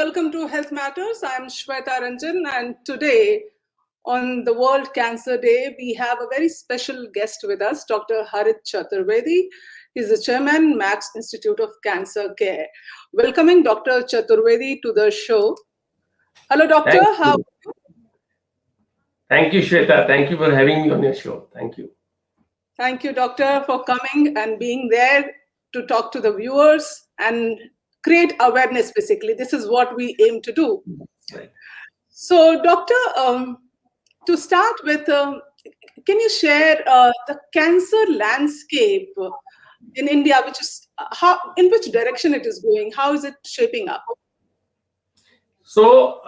welcome to Health Matters. I'm Shweta Ranjan, and today on the World Cancer Day, we have a very special guest with us, Dr. Harit Chaturvedi. He's the chairman, Max Institute of Cancer Care. Welcoming Dr. Chaturvedi to the show. Hello, doctor. How? Thank you, Shweta. Thank you for having me on your show. Thank you. Thank you, doctor, for coming and being there to talk to the viewers and create awareness, basically. This is what we aim to do. Right. So, doctor, to start with, can you share the cancer landscape in India, which is in which direction it is going? How is it shaping up? So,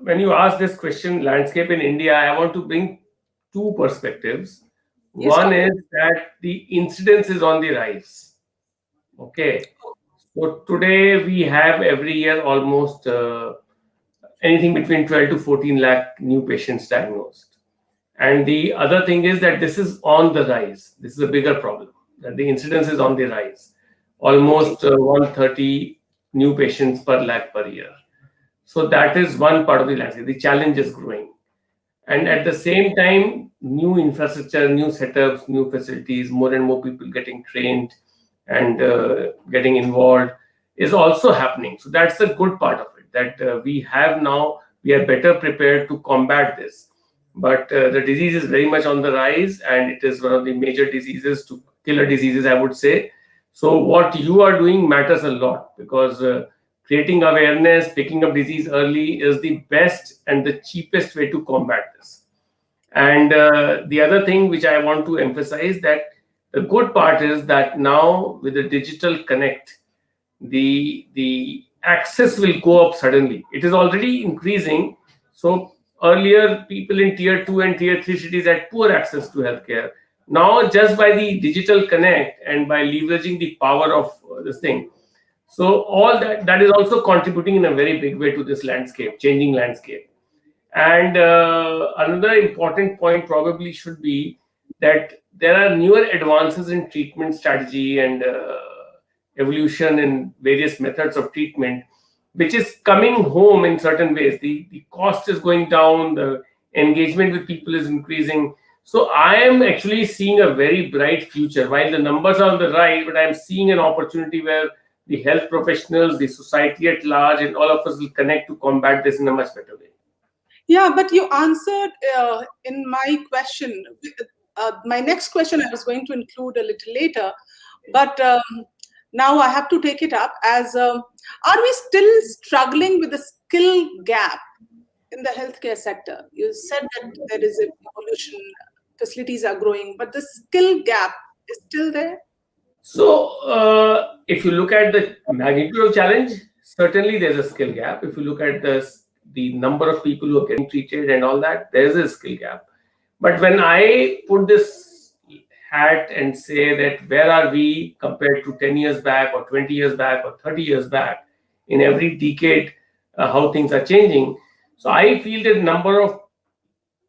when you ask this question, landscape in India, I want to bring two perspectives. Yes, One doctor. is that the incidence is on the rise. Okay. So today we have every year almost anything between 12 to 14 lakh new patients diagnosed. And the other thing is that this is on the rise. This is a bigger problem, that the incidence is on the rise. Almost 130 new patients per lakh per year. So that is one part of the landscape. The challenge is growing. And at the same time, new infrastructure, new setups, new facilities, more and more people getting trained and getting involved is also happening. So that's a good part of it, that we are better prepared to combat this. But the disease is very much on the rise, and it is one of the major diseases, to killer diseases, I would say. So what you are doing matters a lot, because creating awareness, picking up disease early is the best and the cheapest way to combat this. And the other thing which I want to emphasize, that the good part is that now with the digital connect, the access will go up suddenly. It is already increasing. So earlier, people in tier 2 and tier 3 cities had poor access to healthcare. Now, just by the digital connect and by leveraging the power of this thing, so all that is also contributing in a very big way to this landscape, changing landscape. And another important point probably should be that there are newer advances in treatment strategy and evolution in various methods of treatment, which is coming home in certain ways. The cost is going down, the engagement with people is increasing. So I am actually seeing a very bright future. While the numbers are on the rise, but I'm seeing an opportunity where the health professionals, the society at large, and all of us will connect to combat this in a much better way. Yeah, but you answered in my question. My next question I was going to include a little later, but now I have to take it up as, are we still struggling with the skill gap in the healthcare sector? You said that there is an evolution, facilities are growing, but the skill gap is still there? So, if you look at the magnitude of challenge, certainly there's a skill gap. If you look at the number of people who are getting treated and all that, there's a skill gap. But when I put this hat and say that where are we compared to 10 years back or 20 years back or 30 years back, in every decade, how things are changing. So I feel that number of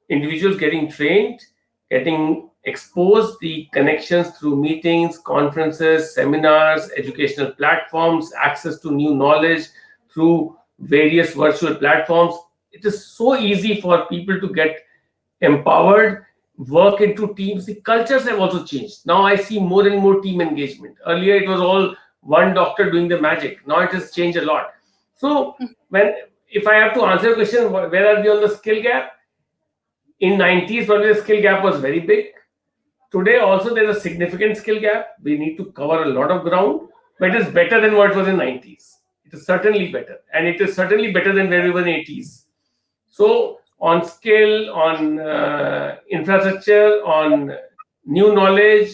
individuals getting trained, getting exposed, the connections through meetings, conferences, seminars, educational platforms, access to new knowledge through various virtual platforms. It is so easy for people to get empowered, work into teams. The cultures have also changed. Now I see more and more team engagement. Earlier it was all one doctor doing the magic. Now it has changed a lot. So if I have to answer the question, where are we on the skill gap? In 90s, probably the skill gap was very big. Today also there's a significant skill gap. We need to cover a lot of ground, but it is better than what it was in 90s. It is certainly better. And it is certainly better than where we were in 80s. So on skill, on infrastructure, on new knowledge,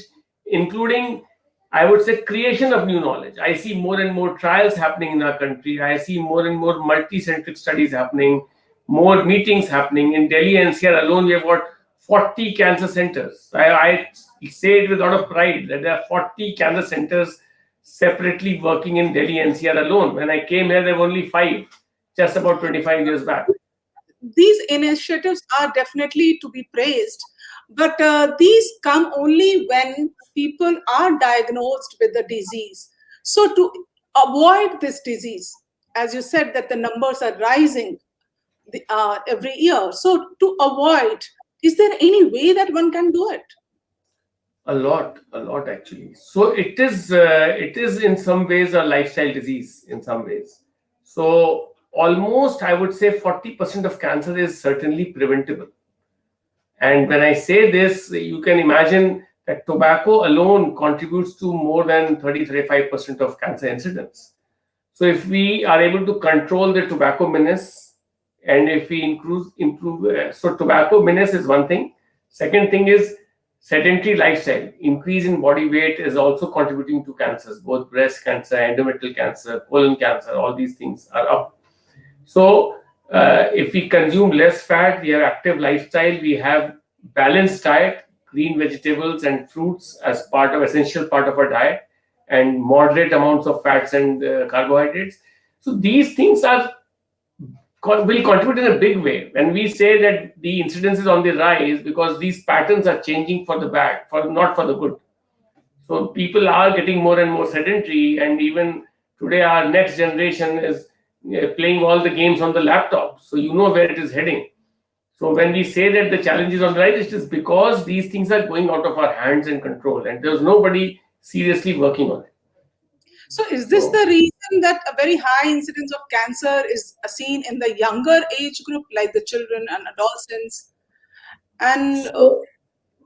including, I would say, creation of new knowledge. I see more and more trials happening in our country. I see more and more multi-centric studies happening, more meetings happening. In Delhi NCR alone, we have got 40 cancer centers. I say it with a lot of pride that there are 40 cancer centers separately working in Delhi NCR alone. When I came here, there were only 5, just about 25 years back. These initiatives are definitely to be praised, but these come only when people are diagnosed with the disease. So to avoid this disease, as you said, that the numbers are rising every year. So to avoid, is there any way that one can do it? A lot actually. So it is in some ways a lifestyle disease in some ways. So almost I would say 40% of cancer is certainly preventable. And when I say this, you can imagine that tobacco alone contributes to more than 30-35% of cancer incidence. So if we are able to control the tobacco menace, and if we so tobacco menace is one thing. Second thing is sedentary lifestyle. Increase in body weight is also contributing to cancers, both breast cancer, endometrial cancer, colon cancer. All these things are up. So, if we consume less fat, we have active lifestyle, we have balanced diet, green vegetables and fruits as part of essential part of our diet, and moderate amounts of fats and carbohydrates. So these things are will contribute in a big way. When we say that the incidence is on the rise, because these patterns are changing for the bad, for not for the good. So people are getting more and more sedentary, and even today, our next generation is playing all the games on the laptop. So you know where it is heading. So when we say that the challenge is on the rise, it is because these things are going out of our hands and control, and there's nobody seriously working on it. So is this So, the reason that a very high incidence of cancer is seen in the younger age group, like the children and adolescents? And so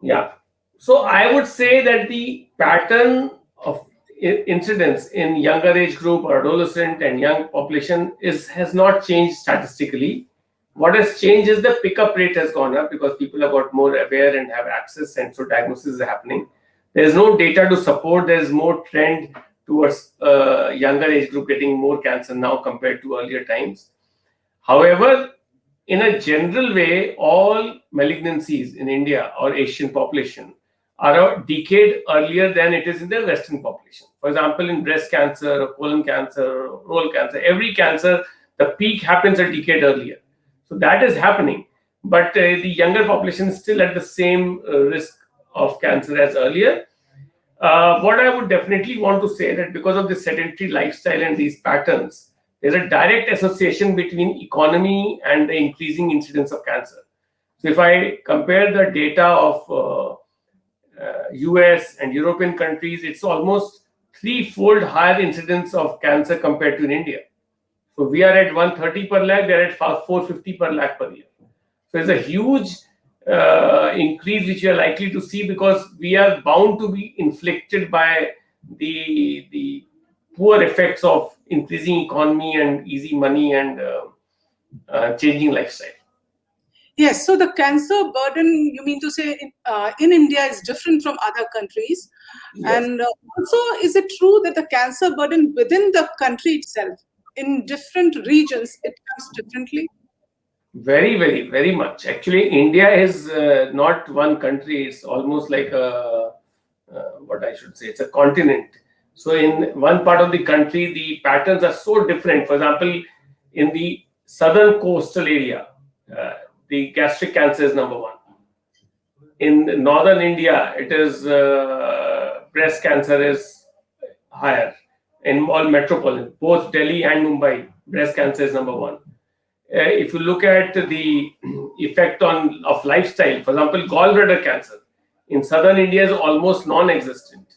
yeah. So I would say that the pattern of incidence in younger age group or adolescent and young population is has not changed statistically. What has changed is the pickup rate has gone up because people have got more aware and have access, and so diagnosis is happening. There is no data to support. There is more trend towards younger age group getting more cancer now compared to earlier times. However, in a general way, all malignancies in India or Asian population are a decade earlier than it is in the Western population. For example, in breast cancer, colon cancer, oral cancer, every cancer, the peak happens a decade earlier. So that is happening. But the younger population is still at the same risk of cancer as earlier. What I would definitely want to say that because of the sedentary lifestyle and these patterns, there's a direct association between economy and the increasing incidence of cancer. So if I compare the data of US and European countries, it's almost threefold higher incidence of cancer compared to in India. So we are at 130 per lakh, they're at 450 per lakh per year. So it's a huge increase which we are likely to see because we are bound to be inflicted by the poor effects of increasing economy and easy money and changing lifestyle. yes, so the cancer burden, you mean to say, in India is different from other countries? Yes. And also, is it true that the cancer burden within the country itself, in different regions, it comes differently? Very, very, very much. Actually, India is not one country. It's almost like what I should say, it's a continent. So, in one part of the country, the patterns are so different. For example, in the southern coastal area, uh, the gastric cancer is number one. In northern India, it is breast cancer is higher. In all metropolitan, both Delhi and Mumbai, breast cancer is number one. If you look at the effect on of lifestyle, for example, gallbladder cancer in southern India is almost non-existent.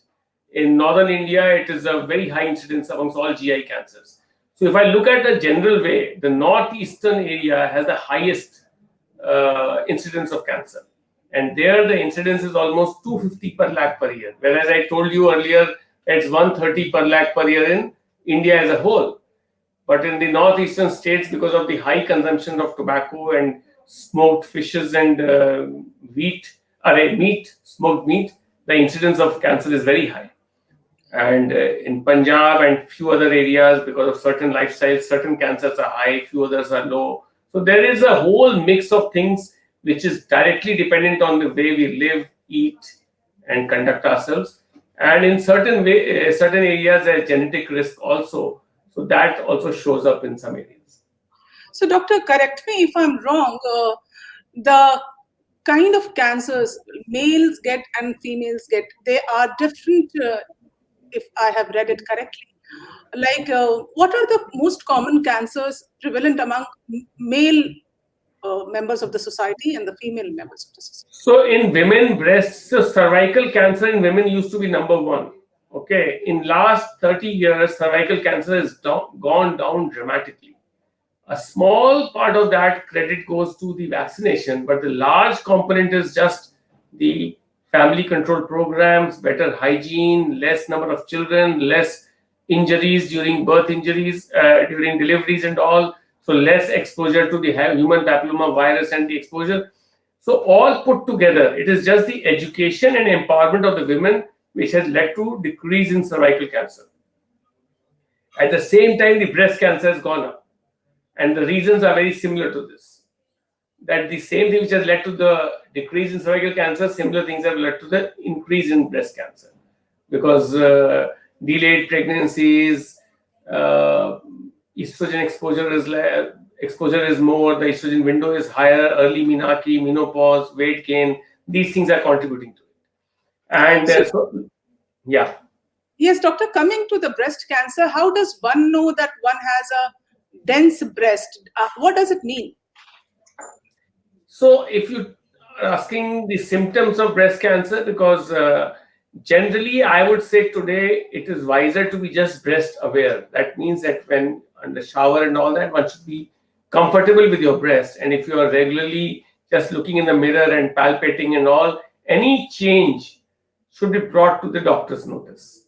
In northern India, it is a very high incidence amongst all GI cancers. So, if I look at the general way, the northeastern area has the highest incidence of cancer, and there the incidence is almost 250 per lakh per year. Whereas I told you earlier, it's 130 per lakh per year in India as a whole. But in the northeastern states, because of the high consumption of tobacco and smoked fishes and smoked meat, the incidence of cancer is very high. And in Punjab and few other areas, because of certain lifestyles, certain cancers are high, few others are low. So there is a whole mix of things which is directly dependent on the way we live, eat, and conduct ourselves. And in certain areas, there's genetic risk also. So that also shows up in some areas. So, doctor, correct me if I'm wrong. The kind of cancers males get and females get, they are different, if I have read it correctly. Like, what are the most common cancers prevalent among male members of the society and the female members of the society? So in women, breast, so cervical cancer in women used to be number one. Okay, in last 30 years, cervical cancer has gone down dramatically. A small part of that credit goes to the vaccination, but the large component is just the family control programs, better hygiene, less number of children, less injuries during birth injuries, during deliveries and all. So less exposure to the human papilloma virus and the exposure. So all put together, it is just the education and empowerment of the women which has led to decrease in cervical cancer. At the same time, the breast cancer has gone up, and the reasons are very similar to this. That the same thing which has led to the decrease in cervical cancer, similar things have led to the increase in breast cancer, because delayed pregnancies, uh, estrogen exposure is more, the estrogen window is higher, early menarche, menopause, weight gain. These things are contributing to it, and So, so yeah. yes, doctor, coming to the breast cancer, how does one know that one has a dense breast? What does it mean? So, if you are asking the symptoms of breast cancer, because generally I would say today it is wiser to be just breast aware. That means that when on the shower and all that, one should be comfortable with your breast. And if you are regularly just looking in the mirror and palpating and all, any change should be brought to the doctor's notice.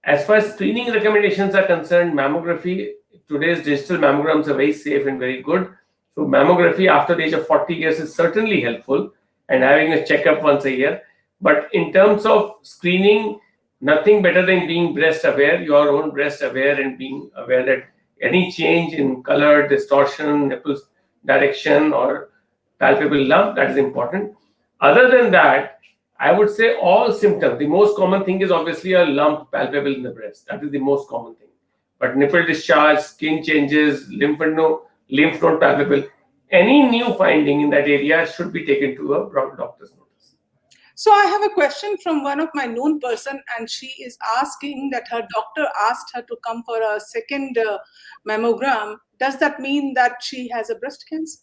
As far as screening recommendations are concerned, mammography, today's digital mammograms are very safe and very good. So, mammography after the age of 40 years is certainly helpful, and having a checkup once a year. But in terms of screening, nothing better than being breast aware, your own breast aware, and being aware that any change in color, distortion, nipple direction, or palpable lump, that is important. Other than that, I would say all symptoms. The most common thing is obviously a lump palpable in the breast. That is the most common thing. But nipple discharge, skin changes, lymph node palpable, any new finding in that area should be taken to a doctor's notice. So I have a question from one of my known person, and she is asking that her doctor asked her to come for a second mammogram. Does that mean that she has a breast cancer?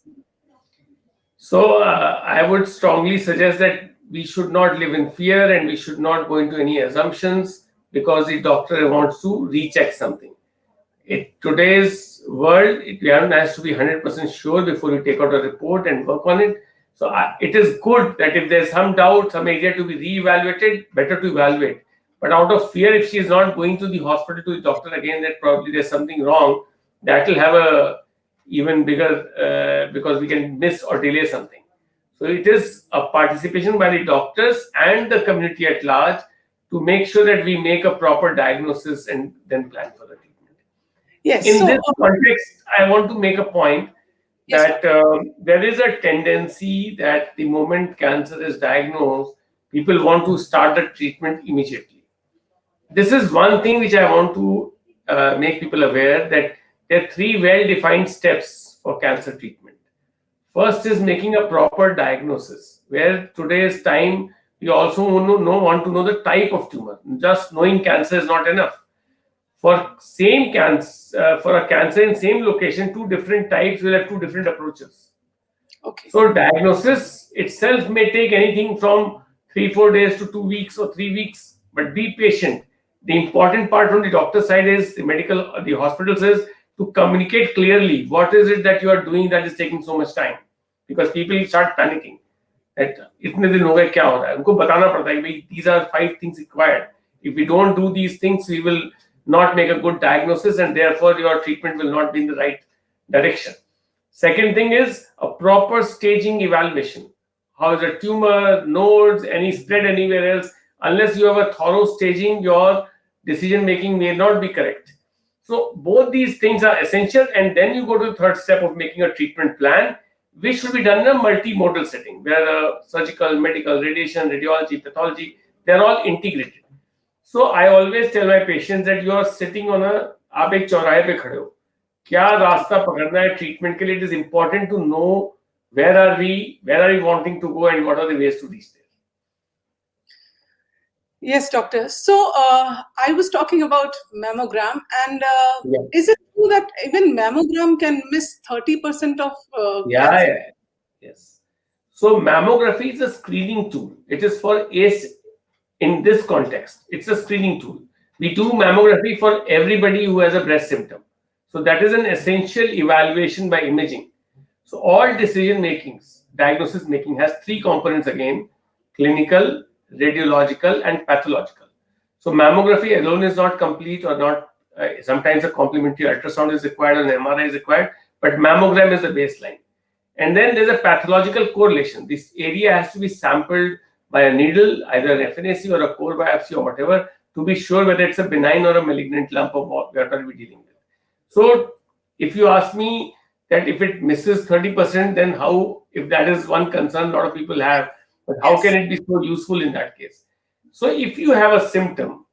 So I would strongly suggest that we should not live in fear and we should not go into any assumptions because the doctor wants to recheck something. In today's world, one has to be 100% sure before you take out a report and work on it. So it is good that if there's some doubt, some area to be re-evaluated, better to evaluate. But out of fear, if she is not going to the hospital to the doctor again, that probably there's something wrong, that will have a even bigger because we can miss or delay something. So it is a participation by the doctors and the community at large to make sure that we make a proper diagnosis and then plan for the treatment. Yes. In So this context, I want to make a point yes, that there is a tendency that the moment cancer is diagnosed, people want to start the treatment immediately. This is one thing which I want to make people aware that there are three well-defined steps for cancer treatment. First is making a proper diagnosis, where today's time you also want to know the type of tumor. Just knowing cancer is not enough. For same cancer, for a cancer in same location, two different types will have two different approaches. okay. So diagnosis itself may take anything from 3 4 days to 2 weeks or 3 weeks, but be patient. The important part from the doctor side is the hospital says to communicate clearly what is it that you are doing that is taking so much time, because people start panicking that इतने दिन हो गए क्या हो रहा है उनको बताना पड़ता है कि भाई these are 5 things required. If we don't do these things, we will not make a good diagnosis, and therefore your treatment will not be in the right direction. Second thing is a proper staging evaluation. How is a tumor, nodes, any spread anywhere else? Unless you have a thorough staging, your decision making may not be correct. So both these things are essential, and then you go to the third step of making a treatment plan, which should be done in a multimodal setting where surgical, medical, radiation, radiology, pathology, they're all integrated. So I always tell my patients that you are sitting on a आप एक चौराहे पे खड़े हो, क्या रास्ता पकड़ना है ट्रीटमेंट के लिए. It is important to know where are we wanting to go and what are the ways to reach there. Yes, doctor. So I was talking about mammogram, and Yeah. is it true that even mammogram can miss 30% of Yeah, cancer? yeah. Yes. So mammography is a screening tool. It is for ACE in this context. It's a screening tool. We do mammography for everybody who has a breast symptom. So that is an essential evaluation by imaging. So all decision makings, diagnosis making has three components again: clinical, radiological, and pathological. So mammography alone is not complete or not. Sometimes a complementary ultrasound is required and MRI is required, but mammogram is the baseline. And then there's a pathological correlation. This area has to be sampled by a needle, either an FNAC or a core biopsy or whatever, to be sure whether it's a benign or a malignant lump of what are we dealing with. So, if you ask me that if it misses 30%, then how, if that is one concern a lot of people have, but how can Yes. it be so useful in that case? So, if you have a symptom,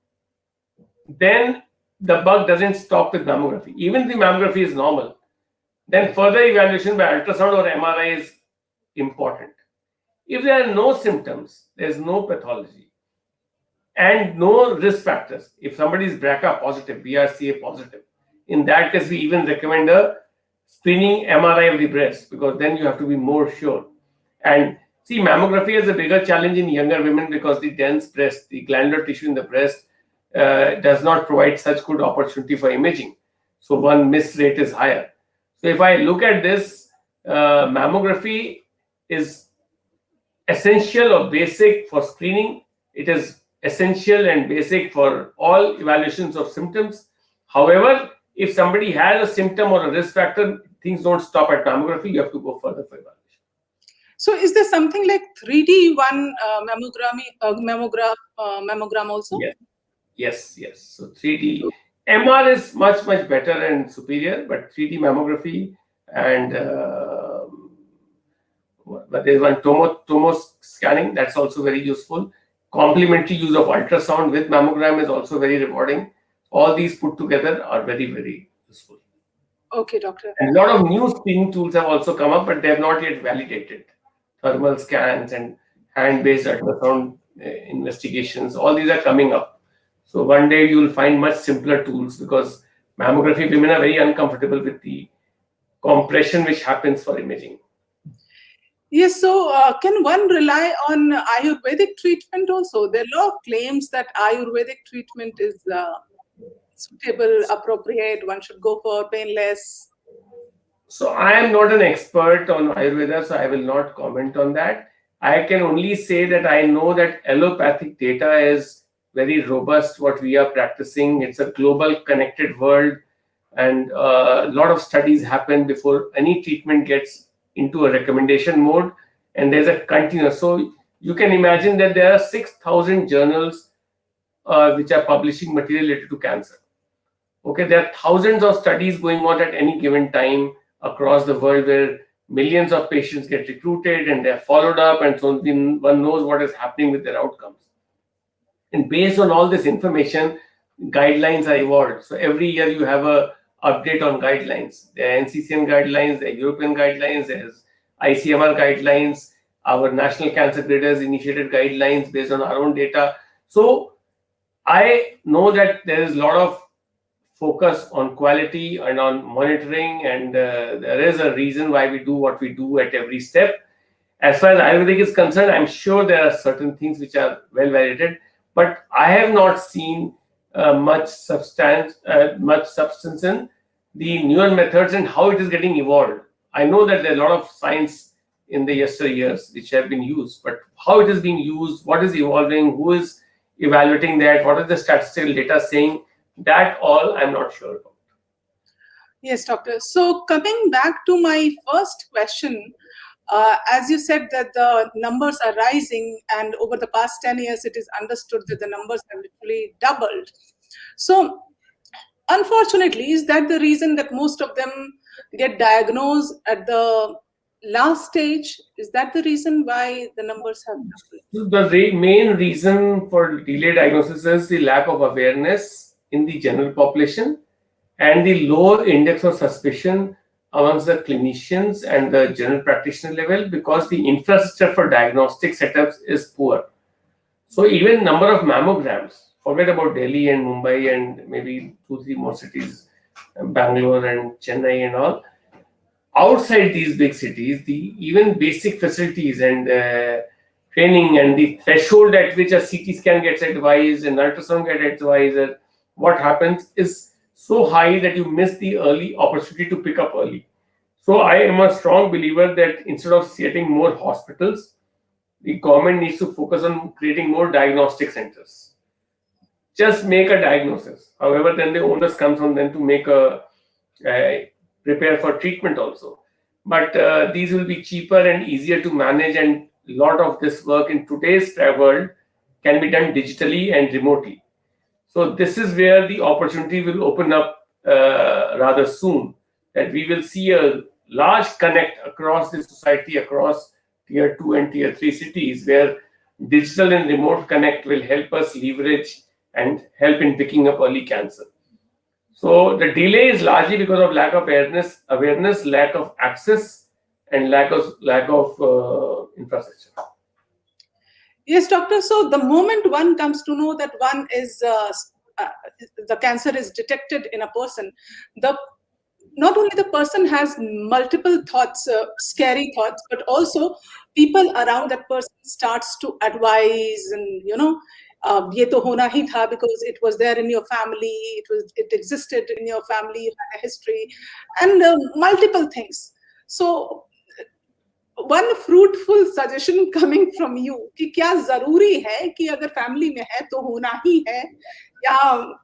then the bug doesn't stop with mammography. Even the mammography is normal, then further evaluation by ultrasound or MRI is important. If there are no symptoms, there's no pathology and no risk factors. If somebody is BRCA positive, BRCA positive, in that case, we even recommend a screening MRI of the breast, because then you have to be more sure. And see, mammography is a bigger challenge in younger women because the dense breast, the glandular tissue in the breast, does not provide such good opportunity for imaging. So one miss rate is higher. So if I look at this, mammography is essential or basic for screening. It is essential and basic for all evaluations of symptoms. However, if somebody has a symptom or a risk factor, things don't stop at mammography. You have to go further for evaluation. So is there something like 3D one mammogram also? Yes, yes, yes. So 3D MR is much much better and superior, but 3D mammography and but there's one tomo scanning that's also very useful. Complementary use of ultrasound with mammogram is also very rewarding. All these put together are very useful. Okay, doctor. And a lot of new screening tools have also come up, but they have not yet validated. Thermal scans and hand-based ultrasound investigations, all these are coming up. So one day you will find much simpler tools, because mammography women are very uncomfortable with the compression which happens for imaging. Yes, so can one rely on Ayurvedic treatment also? There are a lot of claims that Ayurvedic treatment is suitable, appropriate, one should go for painless. So I am not an expert on Ayurveda, so I will not comment on that. I can only say that I know that allopathic data is very robust. What we are practicing, it's a global connected world, and a lot of studies happen before any treatment gets into a recommendation mode, and there's a continuous. So you can imagine that there are 6,000 journals which are publishing material related to cancer. Okay, there are thousands of studies going on at any given time across the world, where millions of patients get recruited and they're followed up, and so one knows what is happening with their outcomes. And based on all this information, guidelines are evolved. So every year you have a update on guidelines. There are NCCN guidelines, there are European guidelines, there's ICMR guidelines. Our national cancer graders initiated guidelines based on our own data. So I know that there is a lot of focus on quality and on monitoring, and there is a reason why we do what we do at every step. As far as Ayurvedic is concerned, I'm sure there are certain things which are well validated, but I have not seen much substance in the newer methods and how it is getting evolved. I know that there are a lot of science in the yesteryears which have been used, but how it is being used, what is evolving, who is evaluating that, what is the statistical data saying, that all I'm not sure about. Yes, doctor. So coming back to my first question, as you said that the numbers are rising, and over the past 10 years, it is understood that the numbers have literally doubled. So unfortunately, is that the reason that most of them get diagnosed at the last stage? Is that the reason why the numbers have doubled? So the main reason for delayed diagnosis is the lack of awareness in the general population and the low index of suspicion amongst the clinicians and the general practitioner level, because the infrastructure for diagnostic setups is poor. So even number of mammograms, forget about Delhi and Mumbai and maybe two, three more cities, Bangalore and Chennai and all. Outside these big cities, the even basic facilities and training and the threshold at which a CT scan gets advised and ultrasound gets advised, what happens is so high that you miss the early opportunity to pick up early. So I am a strong believer that instead of getting more hospitals, the government needs to focus on creating more diagnostic centers. Just make a diagnosis. However, then the onus comes on them to make a prepare for treatment also. But these will be cheaper and easier to manage, and a lot of this work in today's world can be done digitally and remotely. So this is where the opportunity will open up rather soon. That we will see a large connect across the society, across tier 2 and tier 3 cities, where digital and remote connect will help us leverage and help in picking up early cancer. So the delay is largely because of lack of awareness, lack of access, and lack of infrastructure. Yes, doctor. So the moment one comes to know that one is uh, the cancer is detected in a person, the not only the person has multiple thoughts, scary thoughts, but also people around that person starts to advise, and ye to hona hi tha because it was there in your family, it existed in your family, you had a history, and multiple things. So one fruitful suggestion coming from you कि क्या जरूरी है कि अगर family में है तो होना ही है, या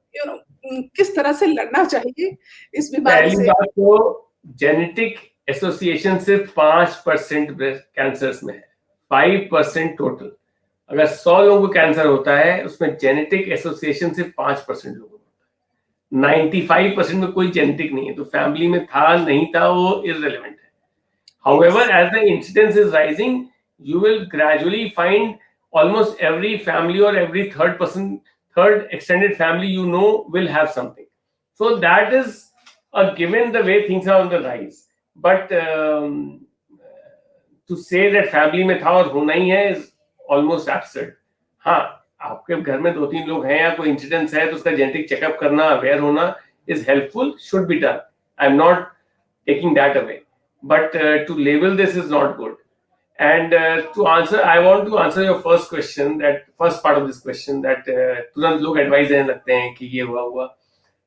किस तरह से लड़ना चाहिए इस बीमारी पहली से? बात तो जेनेटिक एसोसिएशन सिर्फ 5% ब्रेस्ट कैंसर्स में है, 5% टोटल। अगर 100 लोगों को कैंसर होता है उसमें जेनेटिक एसोसिएशन सिर्फ 5% लोगों को, 95% में कोई जेनेटिक नहीं है। तो फैमिली में था नहीं था वो इररिलेवेंट है। However, as the incidence is rising, you will gradually find almost every family or every third extended family will have something. So that is a given the way things are on the rise. But to say that family में था और होना ही है is almost absurd. हाँ, आपके घर में 2-3 लोग हैं या कोई इंसिडेंस है तो उसका जेनेटिक चेकअप करना, अवेयर होना is helpful, should be done. I'm not taking that away. But to label this is not good. And I want to answer your first part of this question, that तुरंत लोग advice देने लगते हैं कि ये हुआ।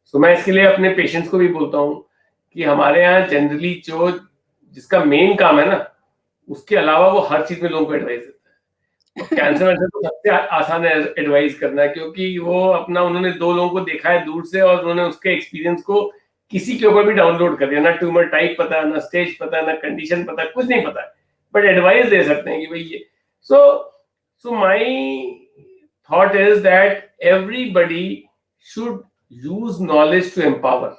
So मैं इसके लिए अपने पेशेंट्स को भी बोलता हूँ कि हमारे यहाँ जनरली जो जिसका मेन काम है ना, उसके अलावा वो हर चीज में लोगों को एडवाइस देता है। कैंसर वैसे तो सबसे आसान है एडवाइस करना, क्योंकि वो उन्होंने 2 लोगों को देखा है दूर से और उन्होंने उसके एक्सपीरियंस को किसी के ऊपर भी डाउनलोड कर दिया। ना ट्यूमर टाइप पता, ना स्टेज पता, ना कंडीशन पता, कुछ नहीं पता, बट एडवाइस दे सकते हैं कि भाई ये। So my thought is that everybody should use knowledge to empower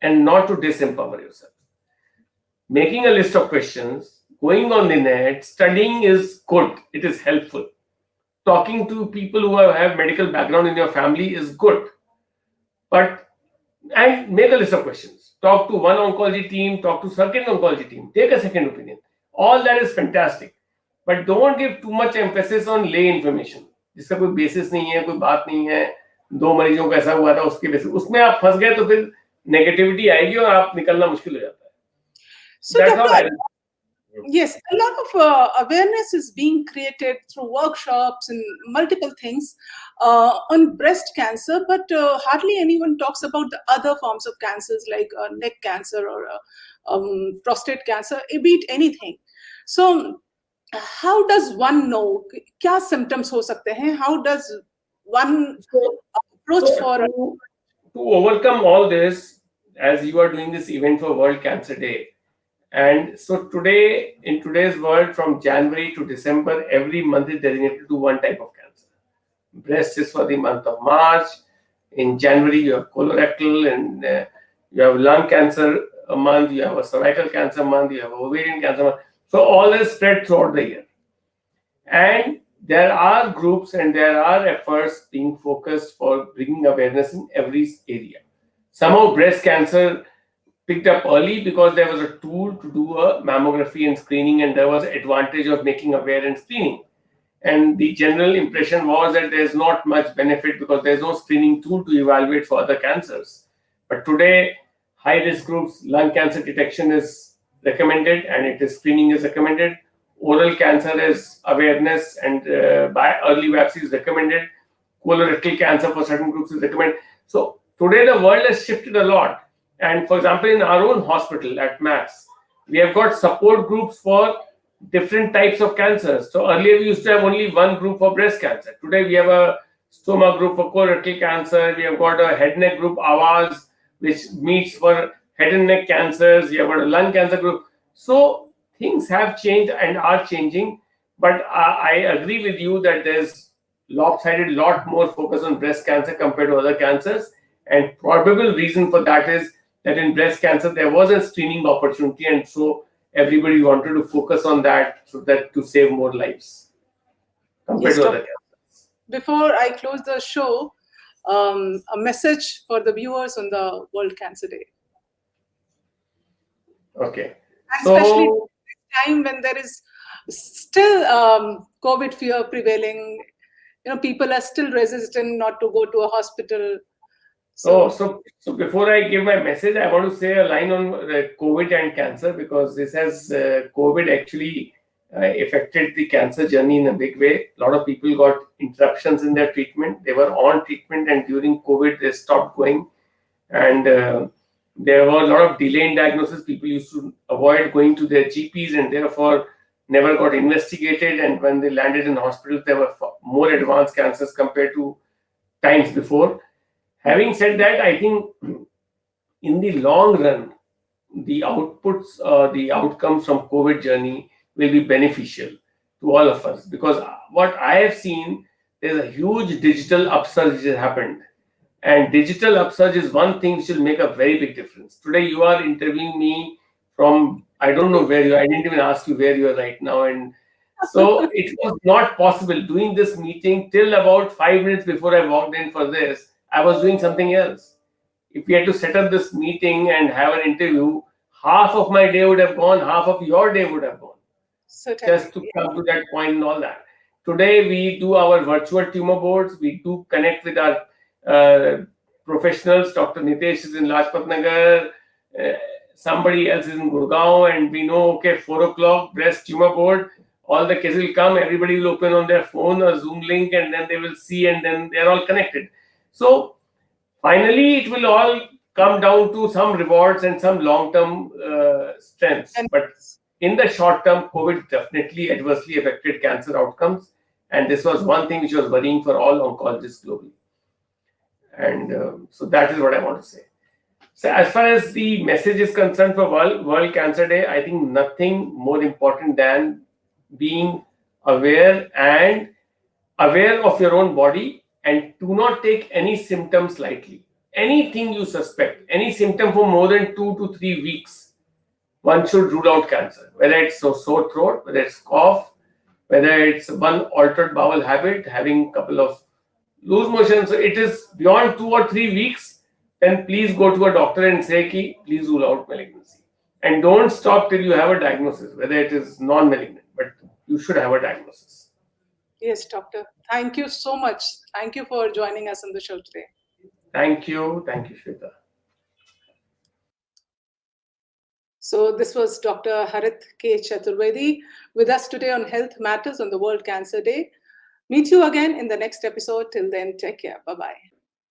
and not to disempower yourself. Making a list of questions, going on the net, studying is good, it is helpful. Talking to people who have medical background in your family is good, and make a list of questions. Talk to one oncology team, talk to second oncology team, take a second opinion. All that is fantastic, but don't give too much emphasis on lay information जिसका कोई basis नहीं है, कोई बात नहीं है। 2 मरीजों को ऐसा हुआ था, उसके बेसिस उसमें आप फंस गए तो फिर नेगेटिविटी आएगी और आप निकलना मुश्किल हो जाता है। So doctor, yes, a lot of awareness is being created through workshops and multiple things on breast cancer, but hardly anyone talks about the other forms of cancers like neck cancer or prostate cancer, be it anything. So how does one know kya symptoms ho sakte hain? How does one approach to overcome all this, as you are doing this event for World Cancer Day? And so in today's world, from January to December, every month is designated to one type of cancer. Breast is for the month of March. In January, you have colorectal, and you have lung cancer a month, you have a cervical cancer month, you have ovarian cancer month. So all is spread throughout the year. And there are groups and there are efforts being focused for bringing awareness in every area. Somehow breast cancer picked up early because there was a tool to do a mammography and screening, and there was advantage of making aware and screening. and the general impression was that there's not much benefit because there's no screening tool to evaluate for other cancers. But today, high risk groups, lung cancer detection is recommended, and it is screening is recommended. Oral cancer is awareness, and by early biopsy is recommended. Colorectal cancer for certain groups is recommended. So today the world has shifted a lot. And for example, in our own hospital at Max, we have got support groups for different types of cancers. So earlier we used to have only one group for breast cancer. Today we have a stomach group for colorectal cancer. We have got a head neck group, Awaz, which meets for head and neck cancers. We have got a lung cancer group. So things have changed and are changing. But I agree with you that there's lopsided lot more focus on breast cancer compared to other cancers. And probable reason for that is that in breast cancer there was a screening opportunity, and so everybody wanted to focus on that so that to save more lives compared Yes, to other doctor. cancers. Before I close the show, a message for the viewers on the World Cancer Day, Okay. and especially So, this time when there is still COVID fear prevailing. People are still resistant not to go to a hospital. oh, So so before I give my message, I want to say a line on COVID and cancer, because this has COVID actually affected the cancer journey in a big way. A lot of people got interruptions in their treatment. They were on treatment, and during COVID they stopped going, and there were a lot of delay in diagnosis. People used to avoid going to their GPs, and therefore never got investigated. And when they landed in hospitals, there were more advanced cancers compared to times before. Having said that, I think in the long run, the outputs, the outcomes from COVID journey will be beneficial to all of us, because what I have seen, there's a huge digital upsurge that has happened, and digital upsurge is one thing which will make a very big difference. Today, you are interviewing me from, I don't know where you are. I didn't even ask you where you are right now. And so it was not possible doing this meeting till about 5 minutes before I walked in for this. I was doing something else. If we had to set up this meeting and have an interview, half of my day would have gone, half of your day would have gone, certainly, just to come to that point and all that. Today, we do our virtual tumor boards. We do connect with our uh, professionals. Dr. Nitesh is in Lajpat Nagar. Somebody else is in Gurgaon, and we know, okay, 4 o'clock, breast tumor board. All the cases will come. Everybody will open on their phone or Zoom link, and then they will see, and then they're all connected. So finally, it will all come down to some rewards and some long-term strengths. and But in the short term, COVID definitely adversely affected cancer outcomes, and this was one thing which was worrying for all oncologists globally. And so that is what I want to say. So as far as the message is concerned for World Cancer Day, I think nothing more important than being aware and aware of your own body, and do not take any symptoms lightly. Anything you suspect, any symptom for more than 2 to 3 weeks, one should rule out cancer. Whether it's a sore throat, whether it's cough, whether it's one altered bowel habit, having a couple of loose motions. So it is beyond 2 or 3 weeks, then please go to a doctor and say, Ki, please rule out malignancy. And don't stop till you have a diagnosis, whether it is non-malignant, but you should have a diagnosis. yes, doctor. Thank you so much. Thank you for joining us on the show today. Thank you. Thank you, Shweta. So this was Dr. Harit K. Chaturvedi with us today on Health Matters on the World Cancer Day. Meet you again in the next episode. Till then, take care. Bye-bye.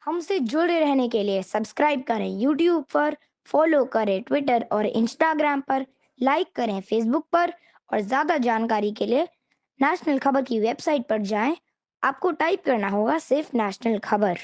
हमसे जुड़े रहने के लिए subscribe करें YouTube पर, follow करें Twitter और Instagram पर, लाइक करें फेसबुक पर, और ज़्यादा जानकारी के लिए नेशनल खबर की वेबसाइट पर जाएं। आपको टाइप करना होगा सिर्फ नेशनल खबर।